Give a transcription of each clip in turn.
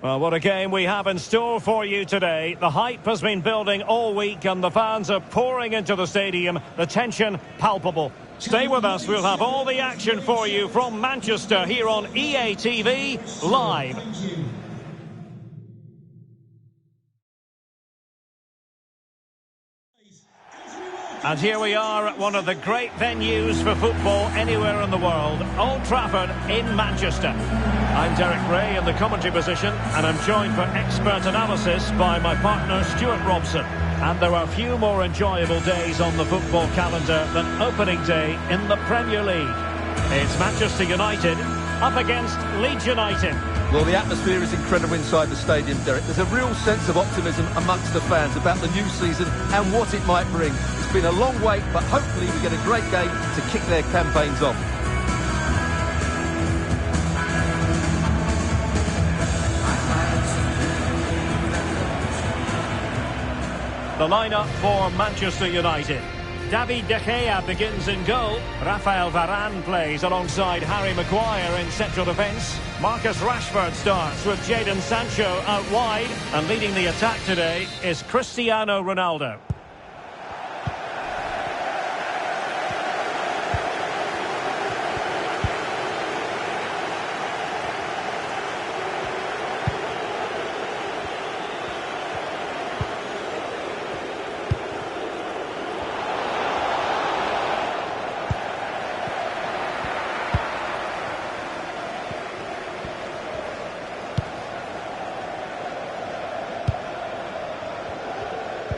Well, what a game we have in store for you today. The hype has been building all week and the fans are pouring into the stadium. The tension palpable. Stay with us, we'll have all the action for you from Manchester here on EA TV Live. And here we are at one of the great venues for football anywhere in the world, Old Trafford in Manchester. I'm Derek Ray in the commentary position, and I'm joined for expert analysis by my partner Stuart Robson. And there are few more enjoyable days on the football calendar than opening day in the Premier League. It's Manchester United up against Leeds United. Well, the atmosphere is incredible inside the stadium, Derek. There's a real sense of optimism amongst the fans about the new season and what it might bring. It's been a long wait, but hopefully we get a great game to kick their campaigns off. The lineup for Manchester United. David De Gea begins in goal. Rafael Varane plays alongside Harry Maguire in central defence. Marcus Rashford starts with Jadon Sancho out wide. And leading the attack today is Cristiano Ronaldo.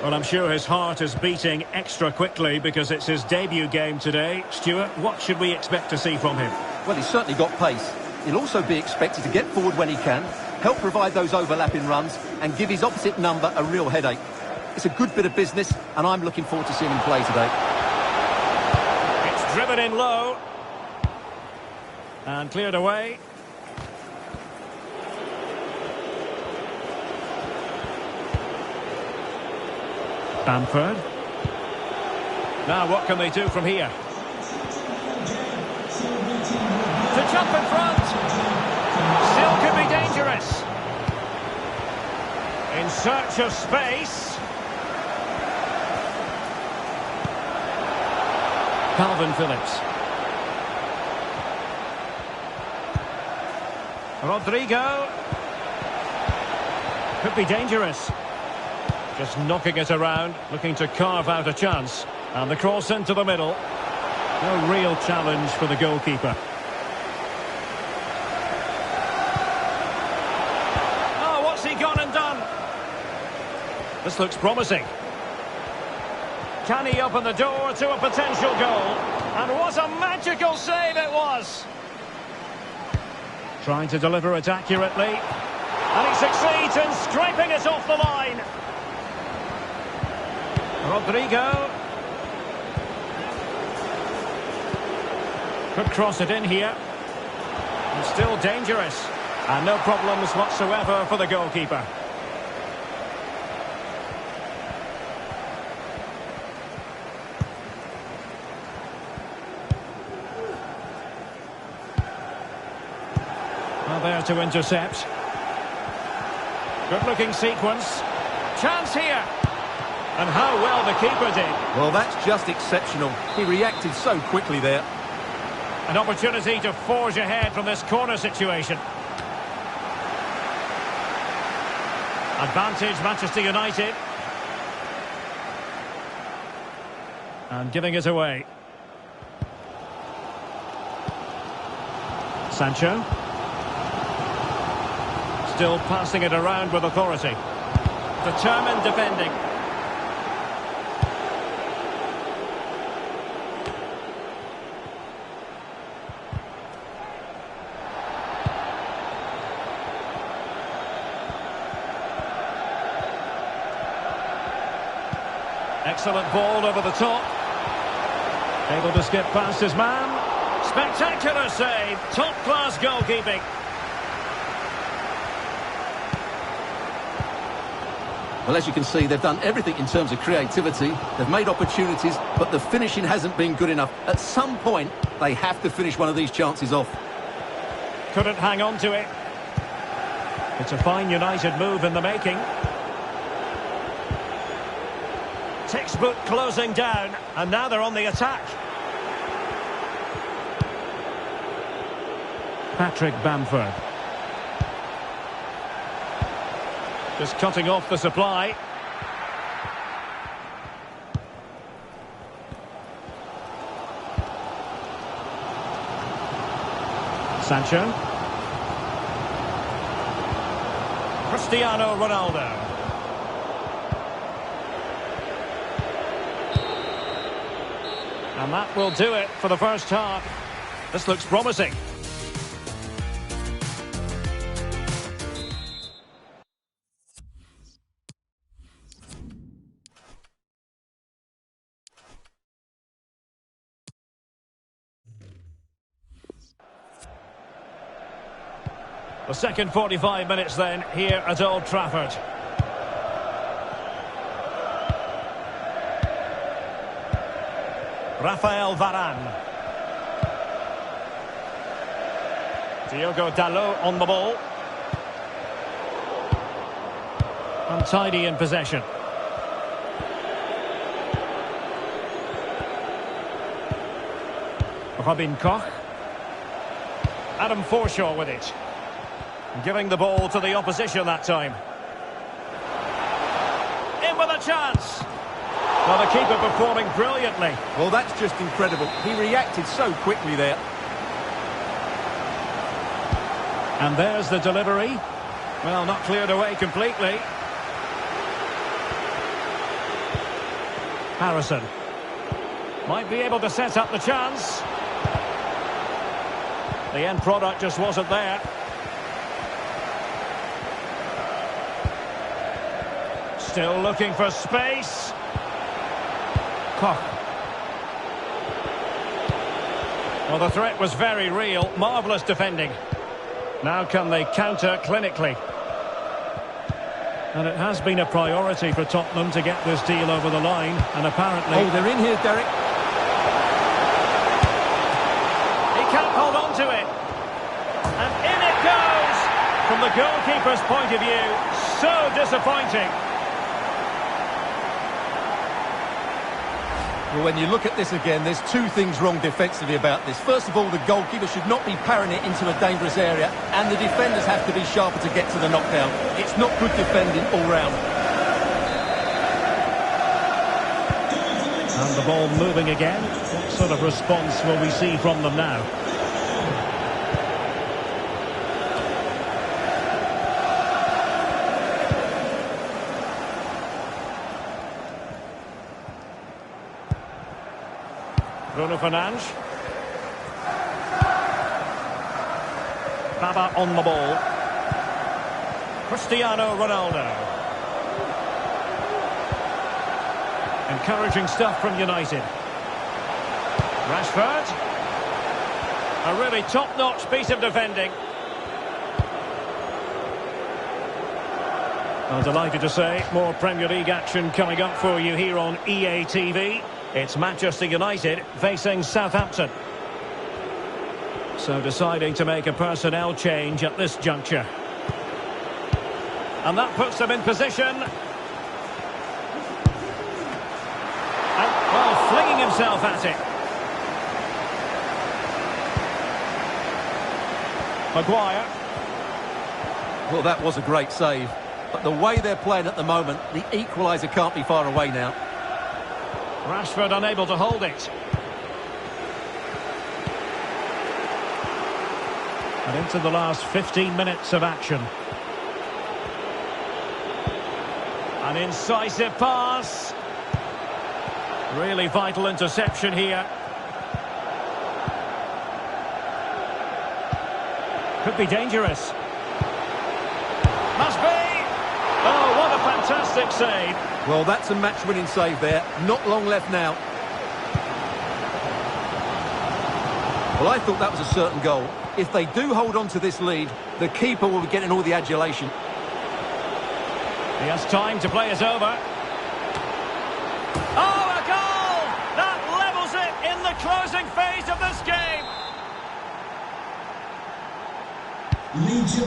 Well, I'm sure his heart is beating extra quickly because it's his debut game today. Stuart, what should we expect to see from him? Well, he's certainly got pace. He'll also be expected to get forward when he can, help provide those overlapping runs and give his opposite number a real headache. It's a good bit of business and I'm looking forward to seeing him play today. It's driven in low and cleared away. Bamford. Now what can they do from here? To jump in front. Still could be dangerous. In search of space. Calvin Phillips. Rodrigo. Could be dangerous. Just knocking it around, looking to carve out a chance. And the cross into the middle. No real challenge for the goalkeeper. Oh, what's he gone and done? This looks promising. Can he open the door to a potential goal? And what a magical save it was! Trying to deliver it accurately. And he succeeds in scraping it off the line. Rodrigo. Could cross it in here. And still dangerous. And no problems whatsoever for the goalkeeper. Well, there to intercept. Good looking sequence. Chance here. And how well the keeper did. Well, that's just exceptional. He reacted so quickly there. An opportunity to forge ahead from this corner situation. Advantage Manchester United. And giving it away. Sancho. Still passing it around with authority. Determined defending. Excellent ball over the top. Able to skip past his man. Spectacular save. Top-class goalkeeping. Well, as you can see, they've done everything in terms of creativity. They've made opportunities, but the finishing hasn't been good enough. At some point, they have to finish one of these chances off. Couldn't hang on to it. It's a fine United move in the making. Textbook closing down, and now they're on the attack. Patrick Bamford. Just cutting off the supply. Sancho. Cristiano Ronaldo. And that will do it for the first half. This looks promising. The second 45 minutes then, here at Old Trafford. Rafael Varane. Diogo Dalot on the ball. Untidy in possession. Robin Koch. Adam Forshaw with it. Giving the ball to the opposition that time. In with a chance. Well, the keeper performing brilliantly. Well, that's just incredible. He reacted so quickly there. And there's the delivery. Well, not cleared away completely. Harrison. Might be able to set up the chance. The end product just wasn't there. Still looking for space. Koch. Well, the threat was very real. Marvellous defending. Now can they counter clinically? And it has been a priority for Tottenham to get this deal over the line. And apparently... Oh, they're in here, Derek. He can't hold on to it. And in it goes! From the goalkeeper's point of view, so disappointing. Well, when you look at this again, there's two things wrong defensively about this. First of all, the goalkeeper should not be parrying it into a dangerous area, and the defenders have to be sharper to get to the knockdown. It's not good defending all round. And the ball moving again. What sort of response will we see from them now? Bruno Fernandes. Baba on the ball. Cristiano Ronaldo. Encouraging stuff from United. Rashford. A really top-notch piece of defending. I'm delighted to say more Premier League action coming up for you here on EA TV. It's Manchester United facing Southampton. So deciding to make a personnel change at this juncture. And that puts them in position. And, well, flinging himself at it. Maguire. Well, that was a great save. But the way they're playing at the moment, the equaliser can't be far away now. Rashford unable to hold it. And into the last 15 minutes of action. An incisive pass. Really vital interception here. Could be dangerous. Must be. Oh, what a fantastic save. Well, that's a match-winning save there. Not long left now. Well, I thought that was a certain goal. If they do hold on to this lead, the keeper will be getting all the adulation. He has time to play it over. Oh, a goal! That levels it in the closing phase of this game.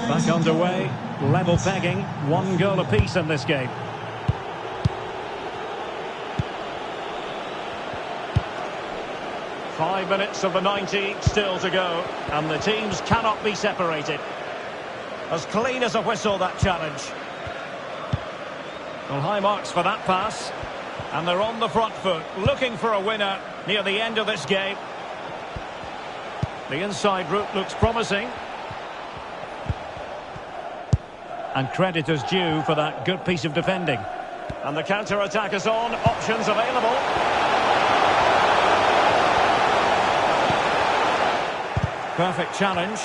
Back underway. Level pegging, 1 goal apiece in this game. Five minutes of the 90 still to go, and the teams cannot be separated. As clean as a whistle, that challenge. Well, high marks for that pass. And they're on the front foot, looking for a winner near the end of this game. The inside route looks promising. And credit is due for that good piece of defending. And the counter-attack is on, options available. Perfect challenge.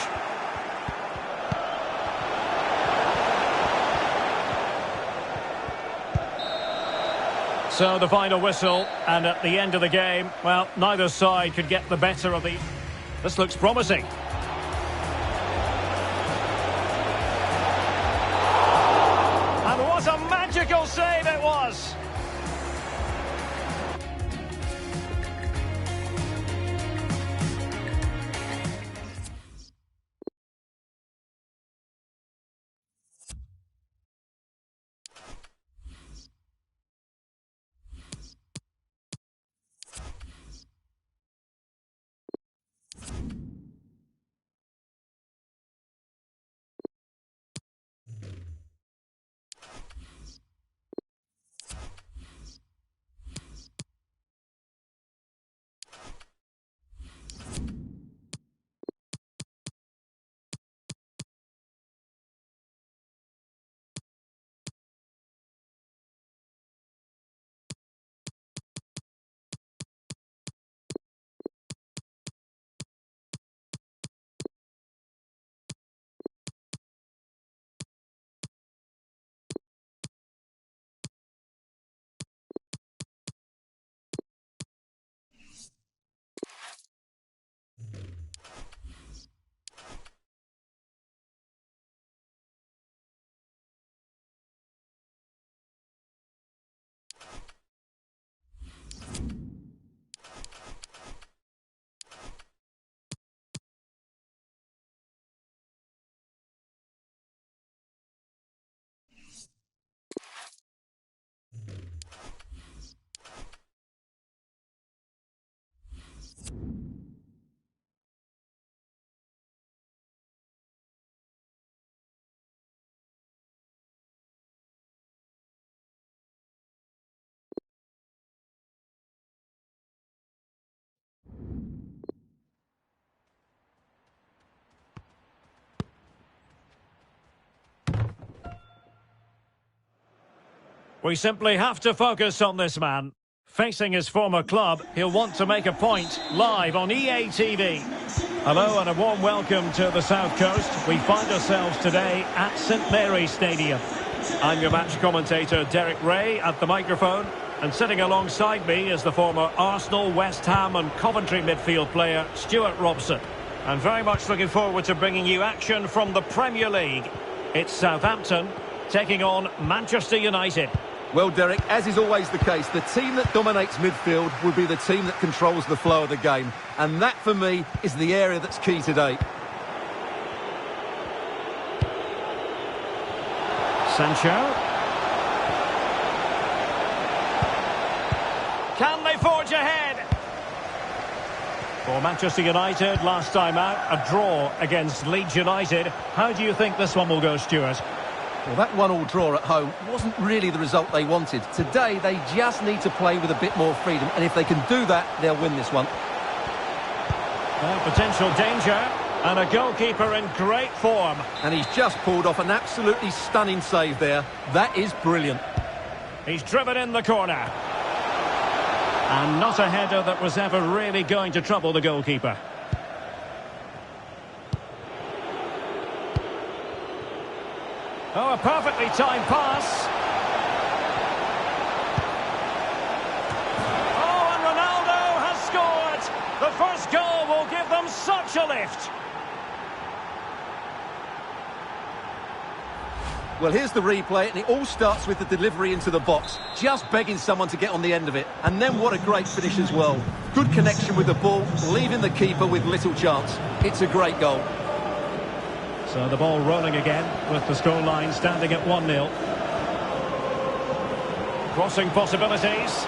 So the final whistle, and at the end of the game, well, neither side could get the better of the... This looks promising. And what a magical save it was! We simply have to focus on this man. Facing his former club, he'll want to make a point live on EA TV. Hello and a warm welcome to the South Coast. We find ourselves today at St Mary's Stadium. I'm your match commentator Derek Ray at the microphone, and sitting alongside me is the former Arsenal, West Ham and Coventry midfield player Stuart Robson. And very much looking forward to bringing you action from the Premier League. It's Southampton taking on Manchester United. Well, Derek, as is always the case, the team that dominates midfield will be the team that controls the flow of the game. And that, for me, is the area that's key today. Sancho. Can they forge ahead? For Manchester United, last time out, a draw against Leeds United. How do you think this one will go, Stuart? Well, that 1-1 draw at home wasn't really the result they wanted. Today, they just need to play with a bit more freedom, and if they can do that, they'll win this one. Potential danger, and a goalkeeper in great form. And he's just pulled off an absolutely stunning save there. That is brilliant. He's driven in the corner. And not a header that was ever really going to trouble the goalkeeper. Oh, a perfectly timed pass. Oh, and Ronaldo has scored. The first goal will give them such a lift. Well, here's the replay, and it all starts with the delivery into the box. Just begging someone to get on the end of it. And then what a great finish as well. Good connection with the ball, leaving the keeper with little chance. It's a great goal. So the ball rolling again with the scoreline standing at 1-0. Crossing possibilities.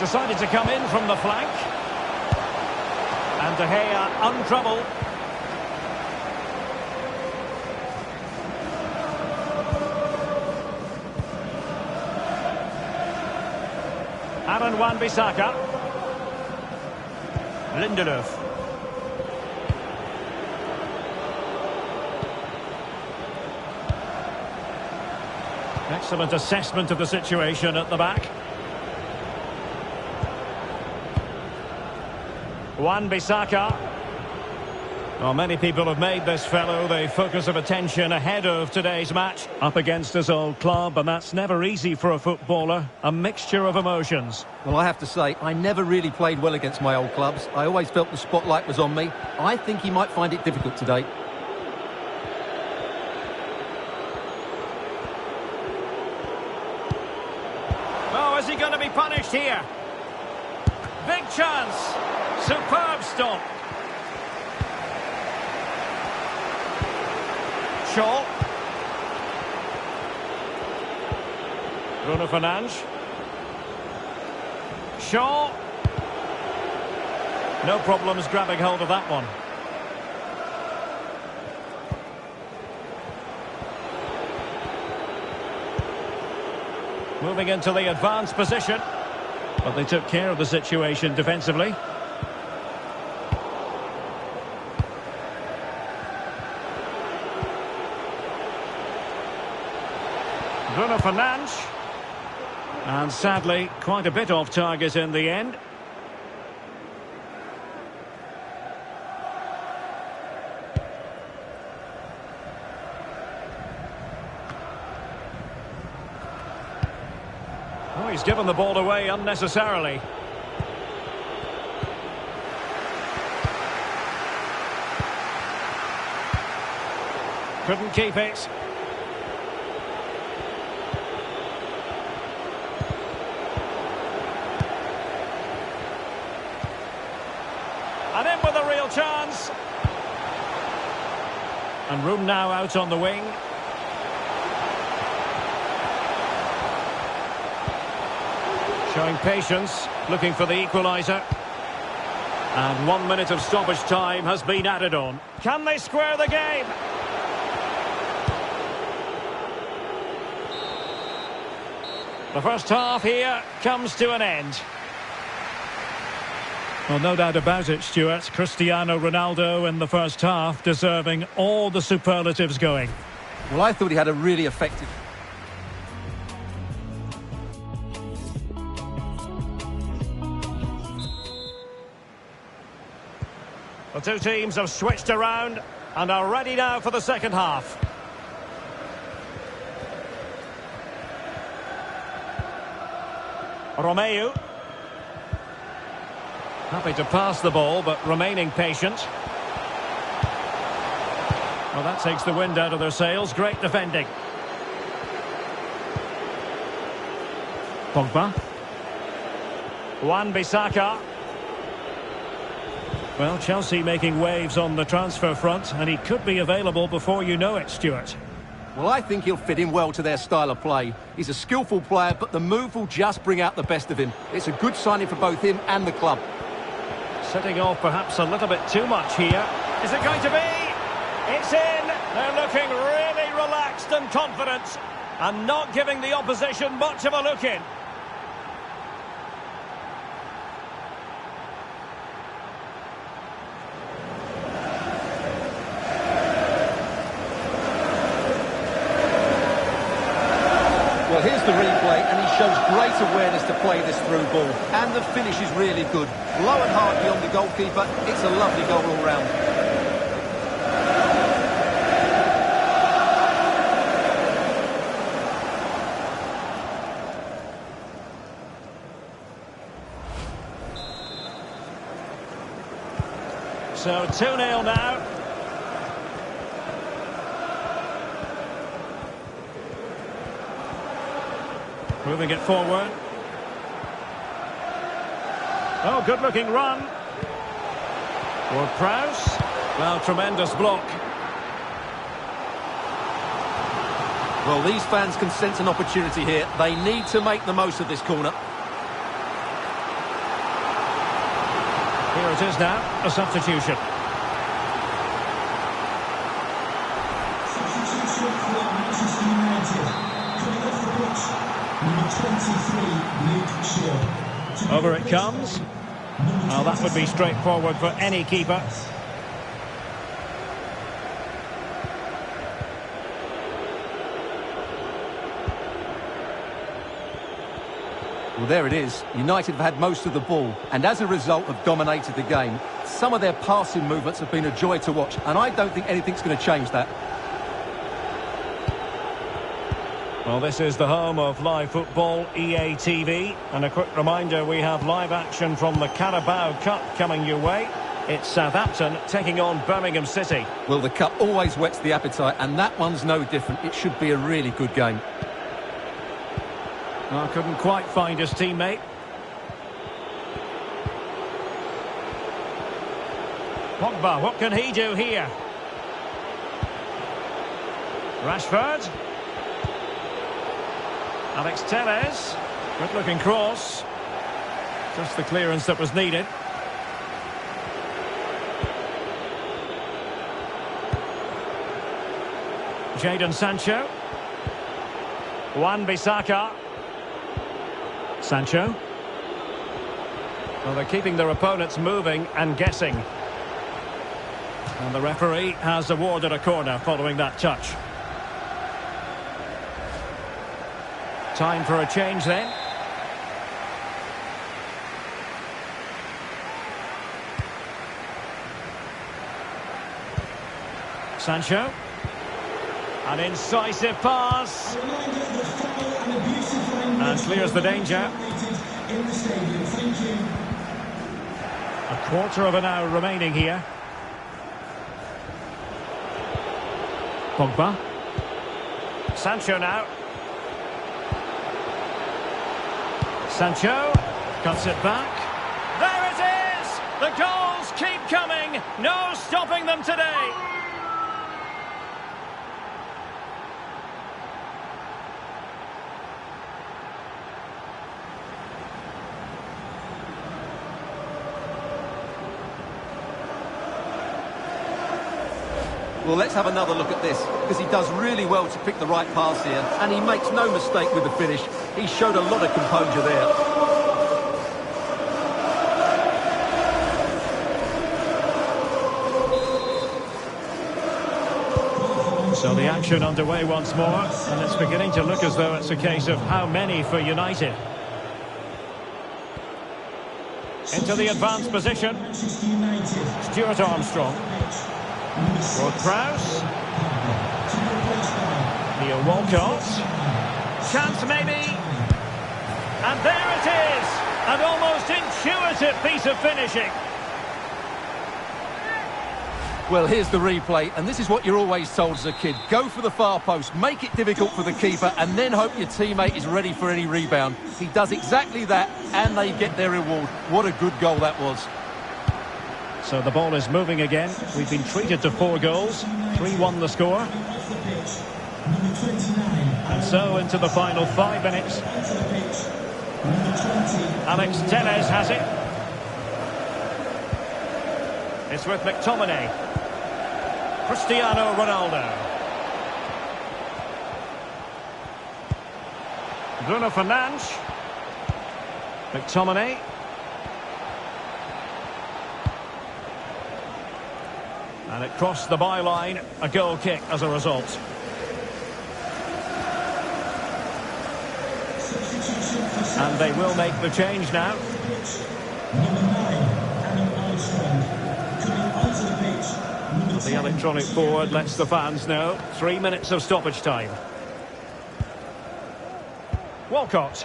Decided to come in from the flank. And De Gea untroubled. Aaron Wan-Bissaka. Lindelöf. Excellent assessment of the situation at the back. Wan-Bissaka. Well, many people have made this fellow the focus of attention ahead of today's match. Up against his old club, and that's never easy for a footballer. A mixture of emotions. Well, I have to say, I never really played well against my old clubs. I always felt the spotlight was on me. I think he might find it difficult today. Oh, is he going to be punished here? Big chance. Superb stop. Shaw. Bruno Fernandes. Shaw. No problems grabbing hold of that one. Moving into the advanced position. But they took care of the situation defensively. Bruno Fernandes. And sadly, quite a bit off target in the end. Oh, he's given the ball away unnecessarily. Couldn't keep it. And in with a real chance. And room now out on the wing. Showing patience, looking for the equaliser. And 1 minute of stoppage time has been added on. Can they square the game? The first half here comes to an end. Well, no doubt about it, Stuart. Cristiano Ronaldo in the first half deserving all the superlatives going. Well, I thought he had a really effective... The two teams have switched around and are ready now for the second half. Romeu. Happy to pass the ball, but remaining patient. Well, that takes the wind out of their sails. Great defending. Pogba. Wan-Bissaka. Well, Chelsea making waves on the transfer front, and he could be available before you know it, Stuart. Well, I think he'll fit in well to their style of play. He's a skillful player, but the move will just bring out the best of him. It's a good signing for both him and the club. Setting off perhaps a little bit too much here. Is it going to be? It's in! They're looking really relaxed and confident, and not giving the opposition much of a look in. Well, here's the replay, and he shows great awareness to play this through ball. And the finish is really good. Low and hard beyond the goalkeeper. It's a lovely goal all round. So 2-0 now. Moving it forward. Oh, good-looking run. Ward-Prowse. Well, tremendous block. Well, these fans can sense an opportunity here. They need to make the most of this corner. Here it is now, a substitution. Substitution for Manchester United. Coming off the pitch, number 23, Luke Shaw. Over it comes. Well, that would be straightforward for any keeper. Well, there it is. United have had most of the ball, and as a result have dominated the game. Some of their passing movements have been a joy to watch, and I don't think anything's going to change that. Well, this is the home of live football, EA TV. And a quick reminder, we have live action from the Carabao Cup coming your way. It's Southampton taking on Birmingham City. Well, the cup always whets the appetite, and that one's no different. It should be a really good game. Oh, couldn't quite find his teammate. Pogba, what can he do here? Rashford. Alex Telles. Good looking cross. Just the clearance that was needed. Jadon Sancho. Wan-Bissaka. Sancho. Well, they're keeping their opponents moving and guessing. And the referee has awarded a corner following that touch. Time for a change then. Sancho. An incisive pass. And clears the danger. A quarter of an hour remaining here. Pogba. Sancho now. Sancho cuts it back. There it is! The goals keep coming. No stopping them today. Well, let's have another look at this, because he does really well to pick the right pass here, and he makes no mistake with the finish. He showed a lot of composure there. So the action underway once more, and it's beginning to look as though it's a case of how many for United. Into the advanced position. Stuart Armstrong. Ward-Prowse. Neil Walcott. Chance maybe. And there it is. An almost intuitive piece of finishing. Well, here's the replay, and this is what you're always told as a kid. Go for the far post, make it difficult for the keeper, and then hope your teammate is ready for any rebound. He does exactly that, and they get their reward. What a good goal that was. So the ball is moving again. We've been treated to 4 goals. 3-1 the score. And so into the final 5 minutes. Alex Telles has it. It's with McTominay. Cristiano Ronaldo. Bruno Fernandes. McTominay. And it crossed the byline, a goal kick as a result. And they will make the change now. The electronic board lets the fans know. 3 minutes of stoppage time. Walcott.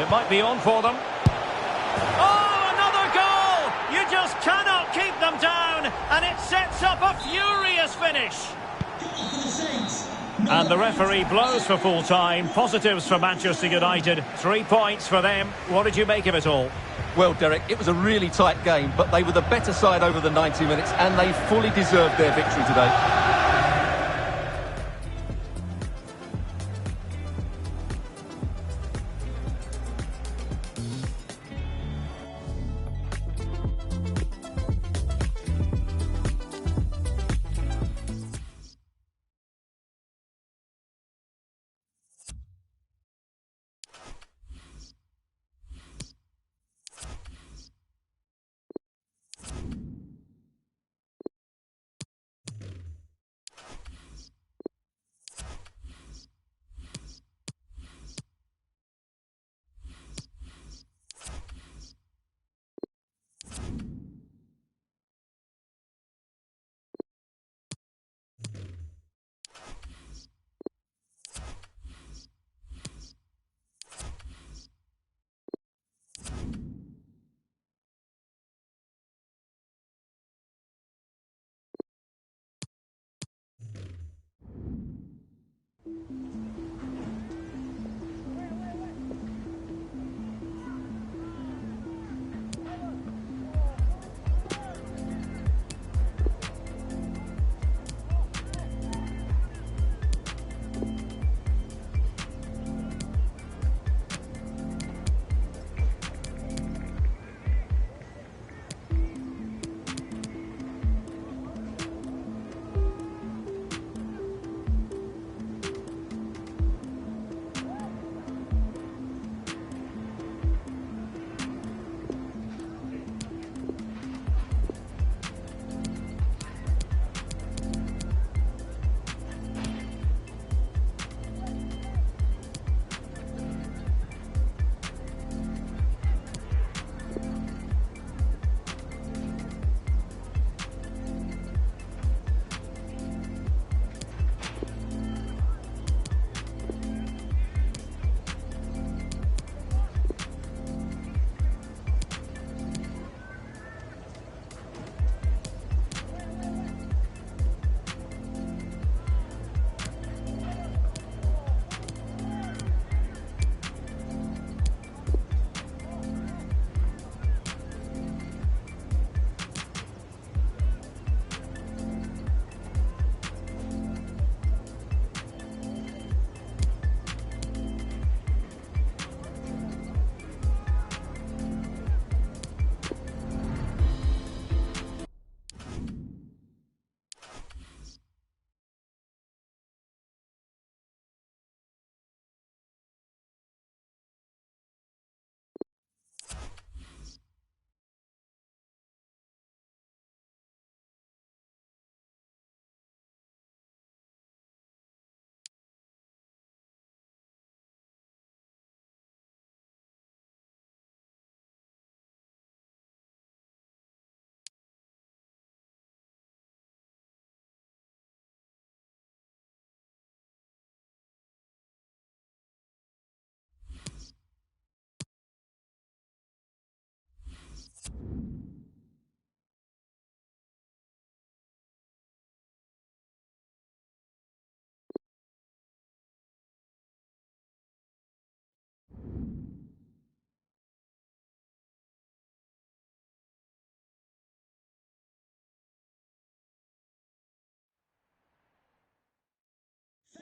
It might be on for them. You just cannot keep them down, and it sets up a furious finish. And the referee blows for full time. Positives for Manchester United. 3 points for them. What did you make of it all? Well, Derek, it was a really tight game, but they were the better side over the 90 minutes, and they fully deserved their victory today.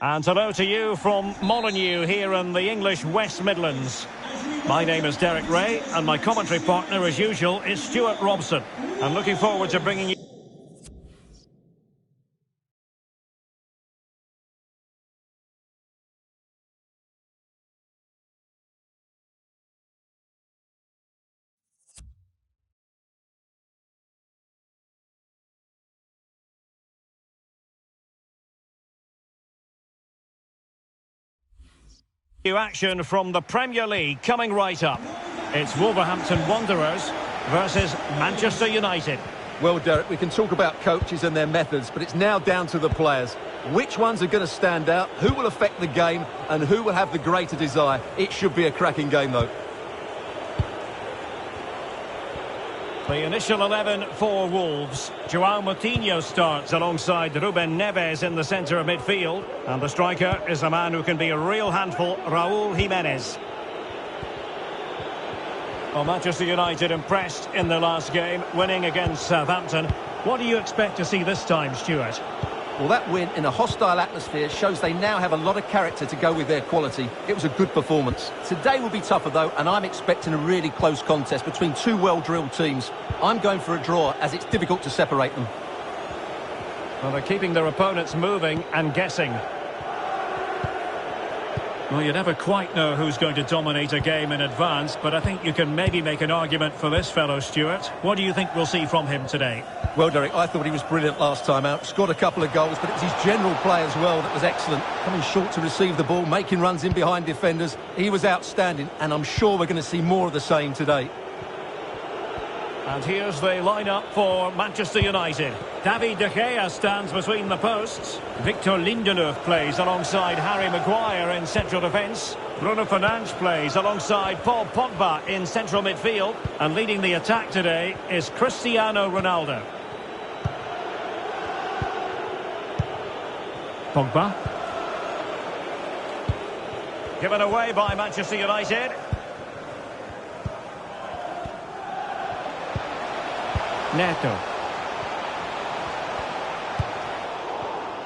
And hello to you from Molineux here in the English West Midlands. My name is Derek Ray, and my commentary partner, as usual, is Stuart Robson. I'm looking forward to bringing you action from the Premier League coming right up. It's Wolverhampton Wanderers versus Manchester United. Well, Derek, we can talk about coaches and their methods, but it's now down to the players. Which ones are going to stand out, who will affect the game, and who will have the greater desire? It should be a cracking game, though. The initial 11 for Wolves. João Moutinho starts alongside Ruben Neves in the centre of midfield. And the striker is a man who can be a real handful, Raúl Jiménez. Well, Manchester United impressed in their last game, winning against Southampton. What do you expect to see this time, Stuart? Well, that win in a hostile atmosphere shows they now have a lot of character to go with their quality. It was a good performance. Today will be tougher, though, and I'm expecting a really close contest between two well-drilled teams. I'm going for a draw, as it's difficult to separate them. Well, they're keeping their opponents moving and guessing. Well, you never quite know who's going to dominate a game in advance, but I think you can maybe make an argument for this fellow, Stuart. What do you think we'll see from him today? Well, Derek, I thought he was brilliant last time out. Scored a couple of goals, but it was his general play as well that was excellent. Coming short to receive the ball, making runs in behind defenders. He was outstanding, and I'm sure we're going to see more of the same today. And here's the lineup for Manchester United. David De Gea stands between the posts. Victor Lindelof plays alongside Harry Maguire in central defence. Bruno Fernandes plays alongside Paul Pogba in central midfield. And leading the attack today is Cristiano Ronaldo. Pogba. Given away by Manchester United. Neto.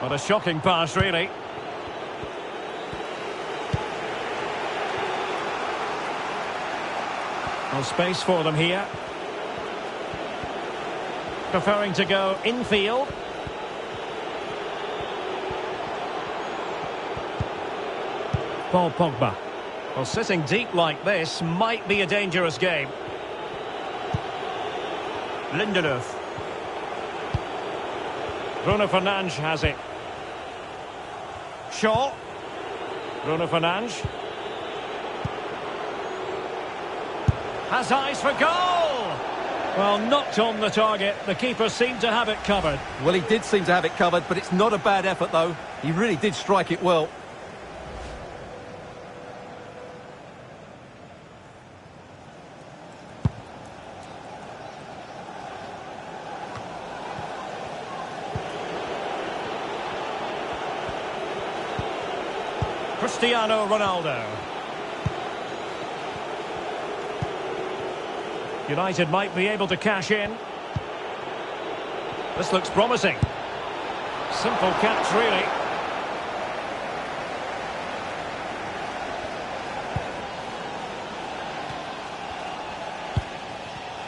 What a shocking pass, really. Well, space for them here. Preferring to go infield. Paul Pogba. Well, sitting deep like this might be a dangerous game. Lindelof. Bruno Fernandes has it. Shaw. Bruno Fernandes. Has eyes for goal! Well, knocked on the target. The keeper seemed to have it covered. Well, he did seem to have it covered, but it's not a bad effort, though. He really did strike it well. Cristiano Ronaldo. United might be able to cash in. This looks promising. Simple catch, really.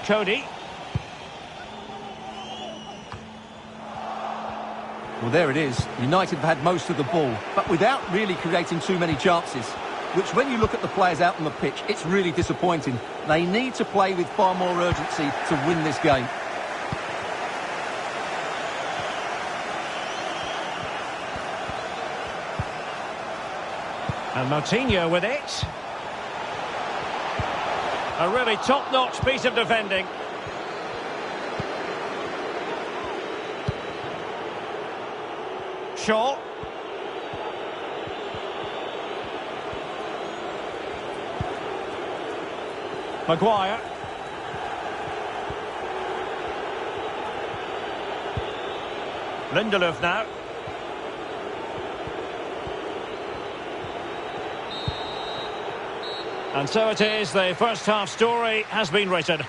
Cody. Well, there it is. United have had most of the ball, but without really creating too many chances, which when you look at the players out on the pitch, it's really disappointing. They need to play with far more urgency to win this game. And Moutinho with it. A really top-notch piece of defending. Shaw. Maguire. Lindelof now. And so it is, the first half story has been written.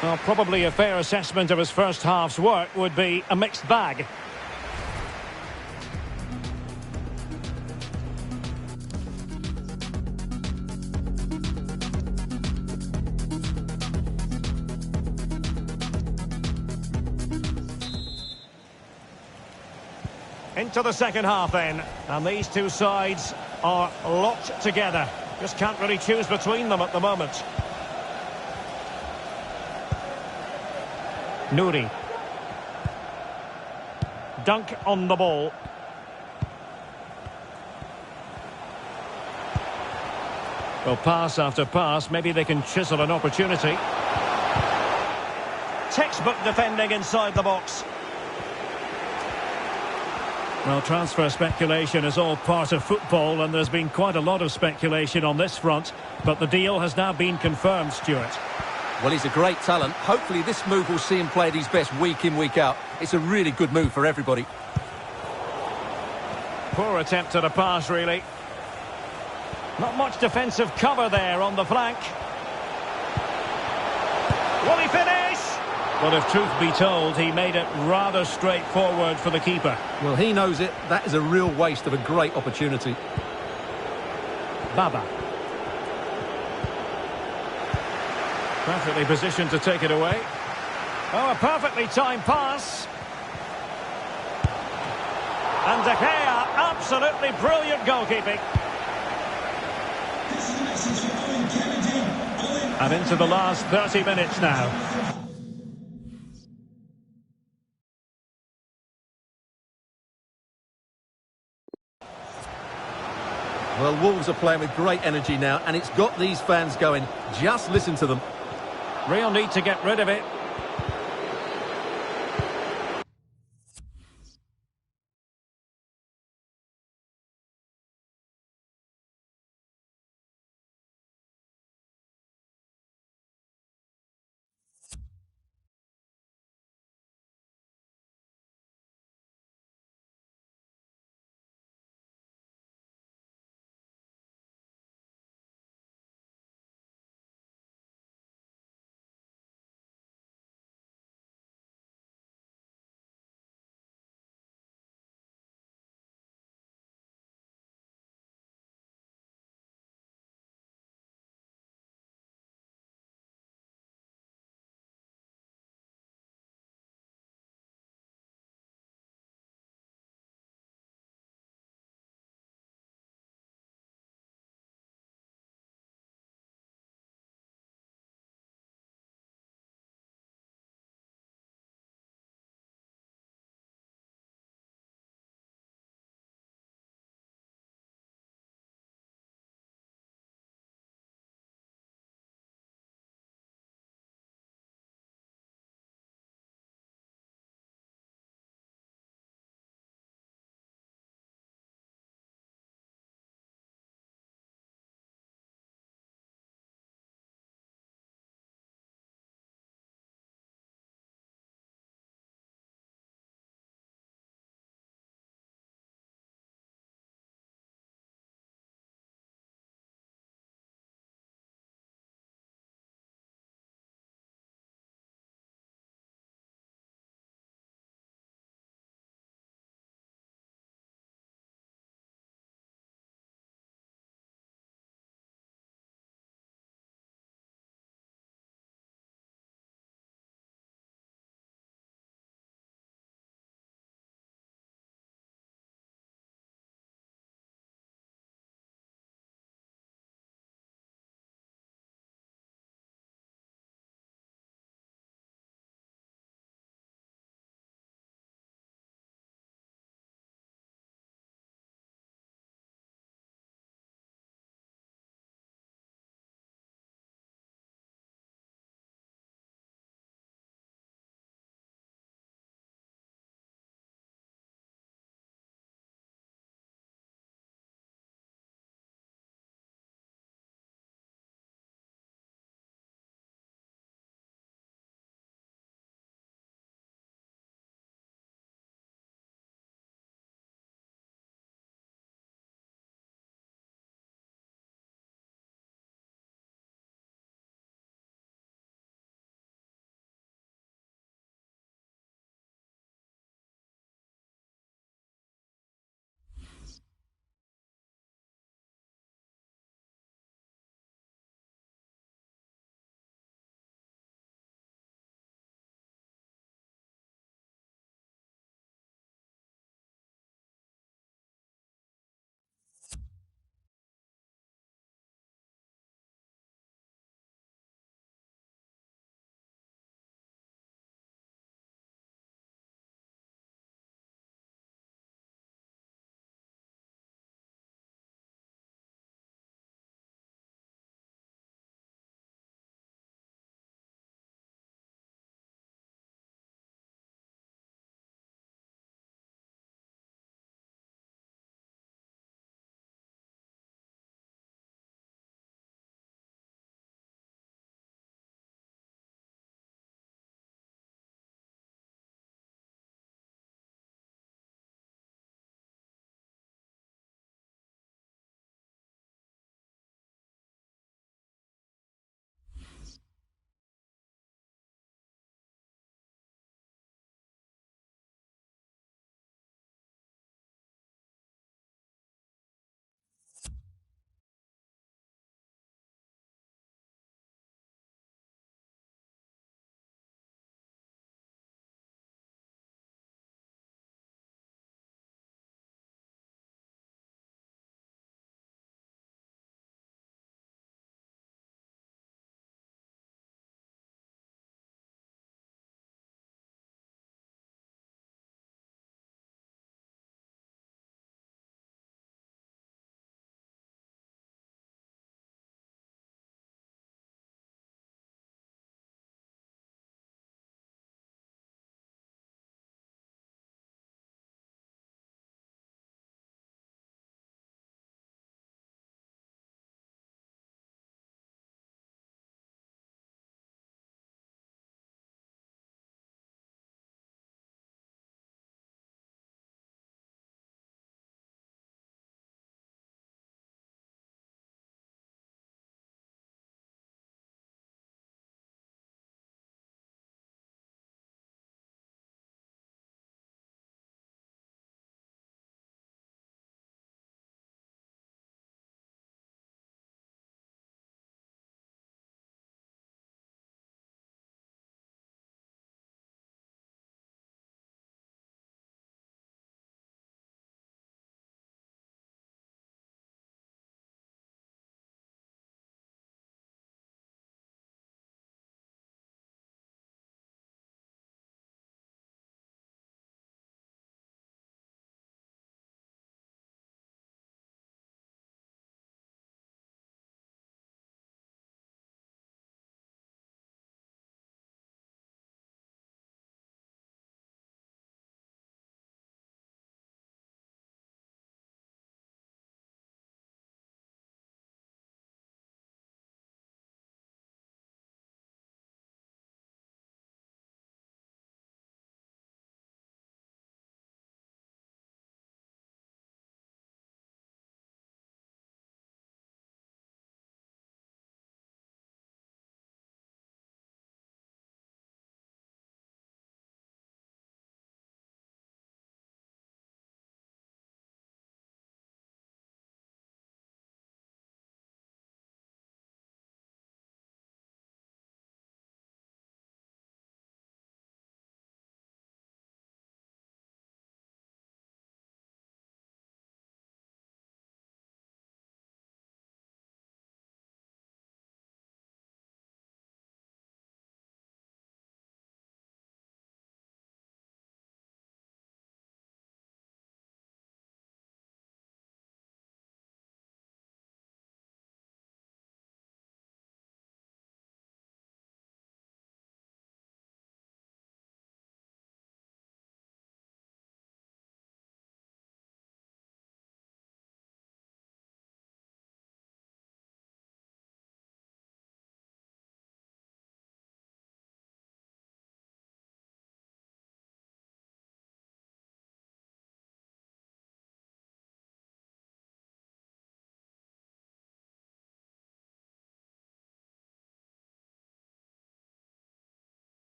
Well, probably a fair assessment of his first half's work would be a mixed bag. Into the second half then, and these two sides are locked together. Just can't really choose between them at the moment. Nouri. Dunk on the ball. Well, pass after pass, maybe they can chisel an opportunity. Textbook defending inside the box. Well, transfer speculation is all part of football, and there's been quite a lot of speculation on this front, but the deal has now been confirmed, Stuart. Well, he's a great talent. Hopefully this move will see him play at his best week in, week out. It's a really good move for everybody. Poor attempt at a pass, really. Not much defensive cover there on the flank. Will he finish? Well, if truth be told, he made it rather straightforward for the keeper. Well, he knows it. That is a real waste of a great opportunity. Baba. Perfectly positioned to take it away. Oh, a perfectly timed pass. And De Gea, absolutely brilliant goalkeeping. This is a message for Owen Kennedy. And into the last 30 minutes now. Well, Wolves are playing with great energy now, and it's got these fans going. Just listen to them. Real need to get rid of it.